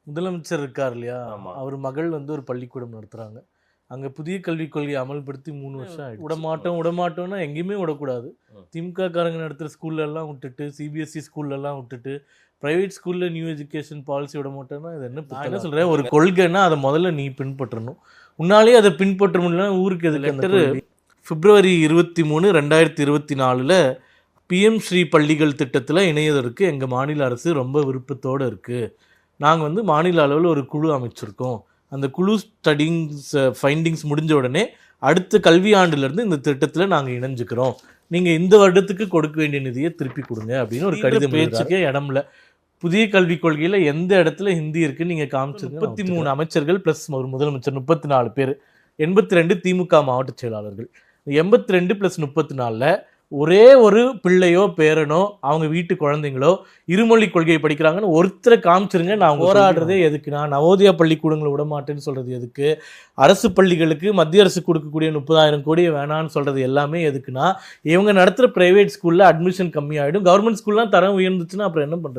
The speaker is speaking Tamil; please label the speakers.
Speaker 1: முதலமைச்சர் இருக்கார் இல்லையா,
Speaker 2: ஆமா.
Speaker 1: அவர் மகள் வந்து ஒரு பள்ளிக்கூடம் நடத்துறாங்க. அங்க புதிய கல்விக் கொள்கையை அமல்படுத்தி 3 வருஷம் ஆயிடுச்சு. விடமாட்டோம்னா எங்கேயுமே விடக்கூடாது. திமுக காரங்க நடத்துற ஸ்கூல்ல எல்லாம் விட்டுட்டு, சிபிஎஸ்இ ஸ்கூல்ல எல்லாம் விட்டுட்டு, பிரைவேட் ஸ்கூல்ல நியூ எஜுகேஷன் பாலிசி விட மாட்டோம்னா இது என்ன? நான் என்ன சொல்றேன், ஒரு கொள்கைன்னா அதை முதல்ல நீ பின்பற்றணும். உன்னாலேயே அதை பின்பற்ற முடியல, ஊருக்கு எது லெட்டர்? பிப்ரவரி 23, 2024 பிஎம் ஸ்ரீ பள்ளிகள் திட்டத்தில் இணையதற்கு எங்கள் மாநில அரசு ரொம்ப விருப்பத்தோடு இருக்குது. நாங்கள் வந்து மாநில அளவில் ஒரு குழு அமைச்சிருக்கோம். அந்த குழு ஃபைண்டிங்ஸ் முடிஞ்ச உடனே அடுத்த கல்வி ஆண்டிலிருந்து இந்த திட்டத்தில் நாங்கள் இணைஞ்சுக்கிறோம். நீங்கள் இந்த வருடத்துக்கு கொடுக்க வேண்டிய நிதியை திருப்பி கொடுங்க அப்படின்னு ஒரு கடிதம். பேச்சுக்கே இடம்ல. புதிய கல்விக் கொள்கையில் எந்த இடத்துல ஹிந்தி இருக்குன்னு நீங்கள் காமிச்சிருங்க. 33 அமைச்சர்கள் ப்ளஸ் ஒரு முதலமைச்சர் 34 பேர், 82 திமுக மாவட்ட செயலாளர்கள். 82 + 34 ஒரே ஒரு பிள்ளையோ பேரனோ அவங்க வீட்டு குழந்தைங்களோ இருமொழி கொள்கையை படிக்கிறாங்கன்னு ஒருத்தரை காமிச்சிருங்க. நான் போராடுறதே எதுக்குன்னா, நவோதயா பள்ளிக்கூடங்களை விட மாட்டேன்னு சொல்றது எதுக்கு, அரசு பள்ளிகளுக்கு மத்திய அரசு கொடுக்கக்கூடிய 30,000 கோடியை வேணான்னு சொல்றது எல்லாமே எதுக்குன்னா, இவங்க நடத்துகிற பிரைவேட் ஸ்கூலில் அட்மிஷன் கம்மியாகிடும். கவர்மெண்ட் ஸ்கூல்லாம் தரம் உயர்ந்துச்சுன்னா அப்புறம் என்ன பண்ணுறது?